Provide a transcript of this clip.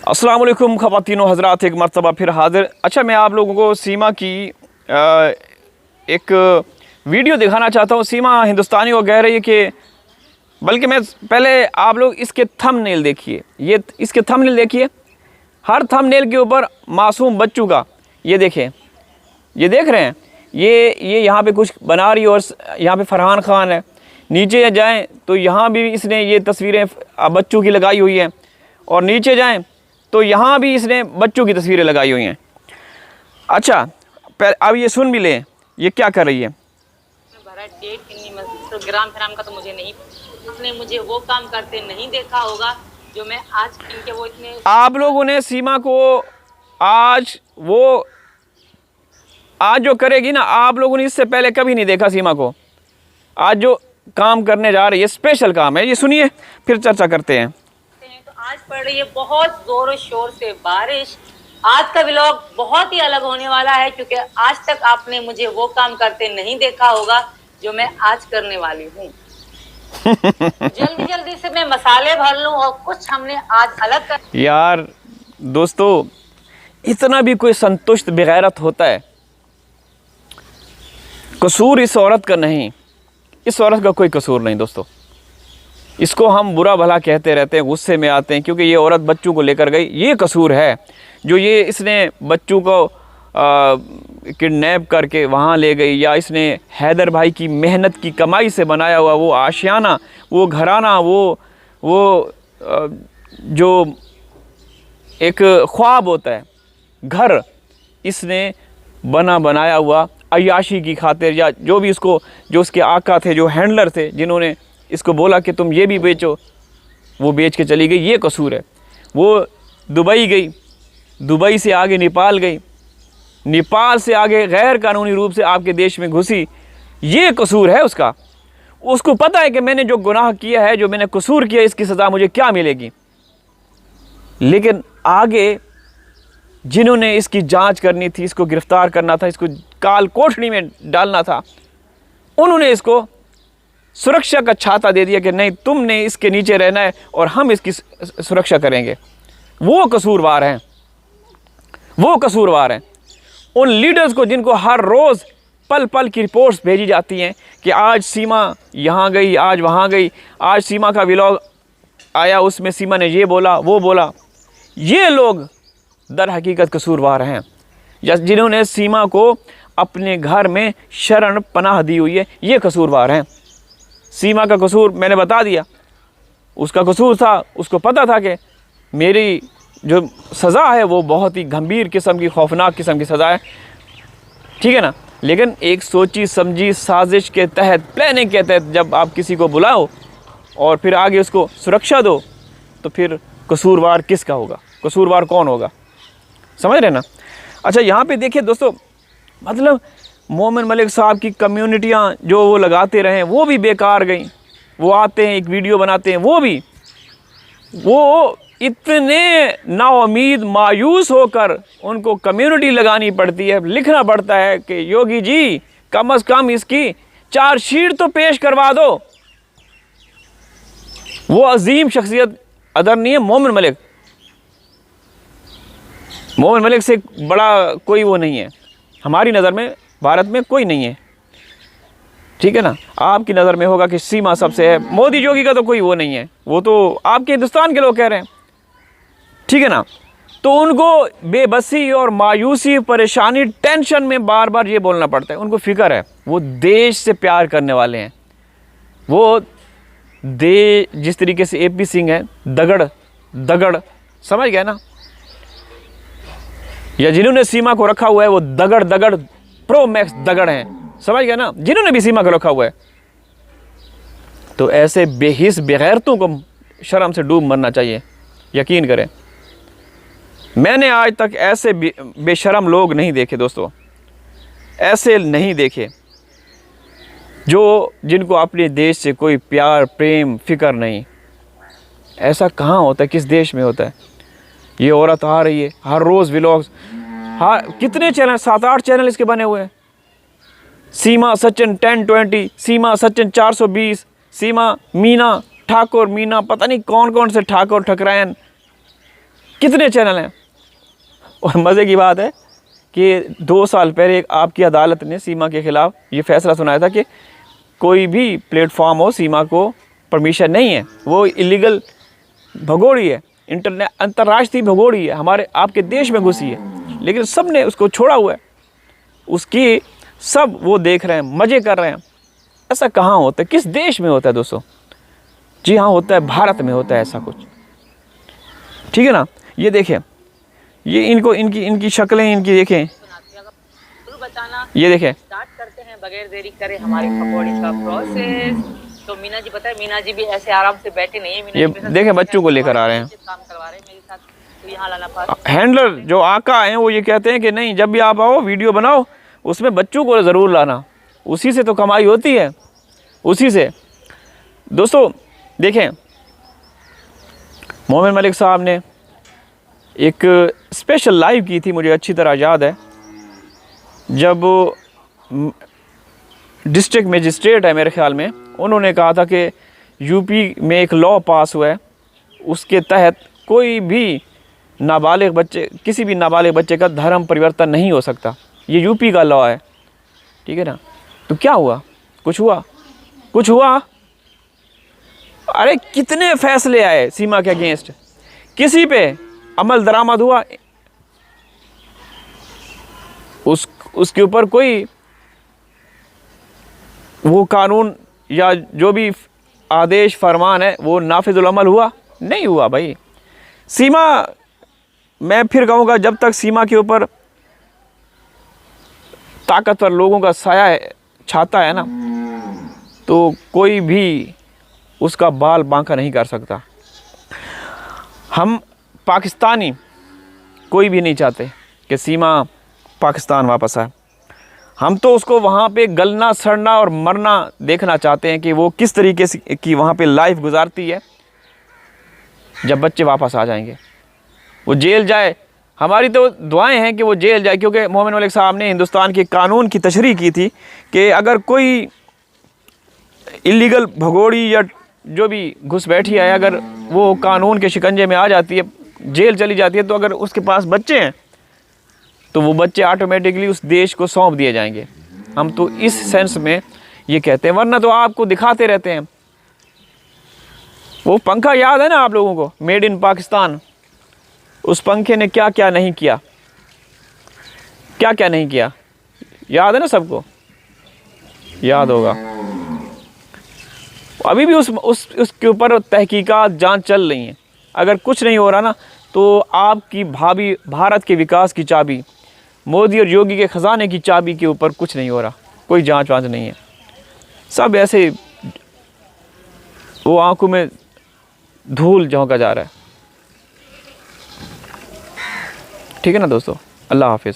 अस्सलाम वालेकुम ख़वातीनो हज़रात, एक मरतबा फिर हाज़िर। अच्छा, मैं आप लोगों को सीमा की एक वीडियो दिखाना चाहता हूँ। सीमा हिंदुस्तानी को कह रही है कि, बल्कि मैं पहले आप लोग इसके थंबनेल देखिए, ये इसके थंबनेल देखिए। हर थंबनेल के ऊपर मासूम बच्चों का, ये देखें, ये देख रहे हैं, ये यहाँ पे कुछ बना रही है और यहाँ पे फरहान खान है। नीचे जाएं तो यहाँ भी इसने ये तस्वीरें बच्चों की लगाई हुई हैं, और नीचे जाएं तो यहाँ भी इसने बच्चों की तस्वीरें लगाई हुई हैं। अच्छा, अब ये सुन भी लें, ये क्या कर रही है। ग्राम का तो मुझे नहीं, उसने मुझे वो काम करते नहीं देखा होगा जो मैं आज इनके वो इतने। आप लोगों ने सीमा को आज जो करेगी ना, आप लोगों ने इससे पहले कभी नहीं देखा सीमा को। आज जो काम करने जा रही है, स्पेशल काम है, ये सुनिए, फिर चर्चा करते हैं। तो आज पड़ रही है बहुत जोर शोर से बारिश। आज का व्लॉग बहुत ही अलग होने वाला है, क्योंकि आज तक आपने मुझे वो काम करते नहीं देखा होगा जो मैं आज करने वाली हूँ। जल्दी जल्दी से मैं मसाले भर लूं और कुछ हमने आज अलग कर। यार दोस्तों, इतना भी कोई संतुष्ट बेगैरत होता है? कसूर इस औरत का नहीं, इस औरत का कोई कसूर नहीं दोस्तों। इसको हम बुरा भला कहते रहते हैं, गुस्से में आते हैं, क्योंकि ये औरत बच्चों को लेकर गई। ये कसूर है जो ये इसने बच्चों को किडनैप करके वहाँ ले गई, या इसने हैदर भाई की मेहनत की कमाई से बनाया हुआ वो आशियाना, वो घराना, वो जो एक ख्वाब होता है, घर, इसने बनाया हुआ अय्याशी की खातिर, या जो भी उसको, जो उसके आका थे, जो हैंडलर थे, जिन्होंने इसको बोला कि तुम ये भी बेचो, वो बेच के चली गई। ये कसूर है। वो दुबई गई, दुबई से आगे नेपाल गई, नेपाल से आगे गैर कानूनी रूप से आपके देश में घुसी। ये कसूर है उसका। उसको पता है कि मैंने जो गुनाह किया है, जो मैंने कसूर किया, इसकी सज़ा मुझे क्या मिलेगी। लेकिन आगे जिन्होंने इसकी जांच करनी थी, इसको गिरफ़्तार करना था, इसको काल कोठरी में डालना था, उन्होंने इसको सुरक्षा का छाता दे दिया कि नहीं, तुमने इसके नीचे रहना है और हम इसकी सुरक्षा करेंगे। वो कसूरवार हैं, वो कसूरवार हैं। उन लीडर्स को जिनको हर रोज़ पल पल की रिपोर्ट्स भेजी जाती हैं कि आज सीमा यहाँ गई, आज वहाँ गई, आज सीमा का व्लॉग आया, उसमें सीमा ने ये बोला, वो बोला। ये लोग दर हकीकत कसूरवार हैं, या जिन्होंने सीमा को अपने घर में शरण पनाह दी हुई है, ये कसूरवार हैं। सीमा का कसूर मैंने बता दिया, उसका कसूर था, उसको पता था कि मेरी जो सज़ा है वो बहुत ही गंभीर किस्म की, खौफनाक किस्म की सज़ा है, ठीक है ना। लेकिन एक सोची समझी साजिश के तहत, प्लानिंग के तहत जब आप किसी को बुलाओ और फिर आगे उसको सुरक्षा दो, तो फिर कसूरवार किसका होगा? कसूरवार कौन होगा? समझ रहे ना। अच्छा, यहाँ पे देखिए दोस्तों, मतलब मोमिन मलिक साहब की कम्युनिटियाँ जो वो लगाते रहे, वो भी बेकार गई। वो आते हैं, एक वीडियो बनाते हैं, वो इतने नाउम्मीद, मायूस होकर उनको कम्युनिटी लगानी पड़ती है, लिखना पड़ता है कि योगी जी कम अज़ कम इसकी चार्जशीट तो पेश करवा दो। वो अजीम शख्सियत अदर नहीं है मोमिन मलिक। मोमिन मलिक से बड़ा कोई वो नहीं है हमारी नज़र में, भारत में कोई नहीं है, ठीक है ना। आपकी नज़र में होगा कि सीमा सबसे है, मोदी जोगी का तो कोई वो नहीं है, वो तो आपके हिंदुस्तान के लोग कह रहे हैं, ठीक है ना। तो उनको बेबसी और मायूसी, परेशानी, टेंशन में बार बार ये बोलना पड़ता है। उनको फ़िक्र है, वो देश से प्यार करने वाले हैं। वो जिस तरीके से AP सिंह है, दगड़, समझ गए ना, या जिन्होंने सीमा को रखा हुआ है वो दगड़ प्रो मैक्स दगड़ हैं, समझ गए ना, जिन्होंने भी सीमा को रखा हुआ है। तो ऐसे बेहिस बेगैरतों को शर्म से डूब मरना चाहिए, यकीन करें। मैंने आज तक ऐसे बेशर्म लोग नहीं देखे दोस्तों, ऐसे नहीं देखे जिनको अपने देश से कोई प्यार, प्रेम, फ़िक्र नहीं। ऐसा कहाँ होता है, किस देश में होता है? ये औरत आ रही है, हर रोज़ व्लॉग्स, हाँ, कितने चैनल, 7-8 चैनल इसके बने हुए हैं। सीमा सचिन 1020, सीमा सचिन 420, सीमा मीना ठाकुर, मीना पता नहीं कौन कौन से ठाकुर ठकरायन, कितने चैनल हैं। और मज़े की बात है कि 2 साल पहले एक आपकी अदालत ने सीमा के ख़िलाफ़ ये फैसला सुनाया था कि कोई भी प्लेटफॉर्म हो, सीमा को परमिशन नहीं है, वो इलीगल भगोड़ी है, अंतर्राष्ट्रीय भगोड़ी है, हमारे आपके देश में घुसी है, लेकिन सब ने उसको छोड़ा हुआ है। उसकी सब वो देख रहे हैं, मज़े कर रहे हैं। ऐसा कहाँ होता है, किस देश में होता है दोस्तों? जी हाँ, होता है, भारत में होता है ऐसा कुछ। ठीक है ना। ये देखें, ये इनको इनकी शक्लें इनकी देखें, बताना ये देखें। स्टार्ट करते हैं, बगैर देरी करे हमारे पकौड़ी का प्रोसेस। तो मीना जी, पता है मीना जी भी ऐसे आराम से बैठे नहीं है। मीना ये जी मेरे साथ देखें, बच्चों को लेकर आ रहे हैं, काम करवा रहे हैं मेरे साथ। तो यहाँ लाना पास हैंडलर जो आका हैं वो ये कहते हैं कि नहीं, जब भी आप आओ वीडियो बनाओ, उसमें बच्चों को ज़रूर लाना, उसी से तो कमाई होती है, उसी से। दोस्तों देखें, मोमिन मलिक साहब ने एक स्पेशल लाइव की थी, मुझे अच्छी तरह याद है, जब डिस्ट्रिक्ट मजिस्ट्रेट है मेरे ख्याल में, उन्होंने कहा था कि यूपी में एक लॉ पास हुआ है, उसके तहत कोई भी नाबालिग बच्चे, किसी भी नाबालिग बच्चे का धर्म परिवर्तन नहीं हो सकता। ये यूपी का लॉ है, ठीक है ना। तो क्या हुआ? कुछ हुआ? कुछ हुआ? अरे कितने फैसले आए सीमा के अगेंस्ट, किसी पे अमल दरामद हुआ? उसके ऊपर कोई वो कानून या जो भी आदेश फरमान है वो नाफिजुल अमल हुआ? नहीं हुआ भाई। सीमा, मैं फिर कहूँगा, जब तक सीमा के ऊपर ताकतवर लोगों का साया है, छाता है ना, तो कोई भी उसका बाल बांका नहीं कर सकता। हम पाकिस्तानी कोई भी नहीं चाहते कि सीमा पाकिस्तान वापस आए। हम तो उसको वहाँ पे गलना, सड़ना और मरना देखना चाहते हैं कि वो किस तरीके से की वहाँ पे लाइफ गुजारती है जब बच्चे वापस आ जाएंगे। वो जेल जाए, हमारी तो दुआएं हैं कि वो जेल जाए, क्योंकि मोमिन मलिक साहब ने हिंदुस्तान के कानून की तशरीह की थी कि अगर कोई इलीगल भगोड़ी या जो भी घुसपैठी है, अगर वो कानून के शिकंजे में आ जाती है, जेल चली जाती है, तो अगर उसके पास बच्चे हैं तो वो बच्चे ऑटोमेटिकली उस देश को सौंप दिए जाएंगे। हम तो इस सेंस में ये कहते हैं, वरना तो आपको दिखाते रहते हैं। वो पंखा याद है ना आप लोगों को, मेड इन पाकिस्तान, उस पंखे ने क्या क्या नहीं किया, क्या क्या नहीं किया, याद है ना सबको? याद होगा। अभी भी उसके ऊपर तहकीकात, जांच चल रही हैं। अगर कुछ नहीं हो रहा ना, तो आपकी भाभी भारत के विकास की चाबी, मोदी और योगी के ख़जाने की चाबी के ऊपर कुछ नहीं हो रहा, कोई जांच वांच नहीं है। सब ऐसे वो आंखों में धूल झोंका जा रहा है। ठीक है ना दोस्तों, अल्लाह हाफिज़।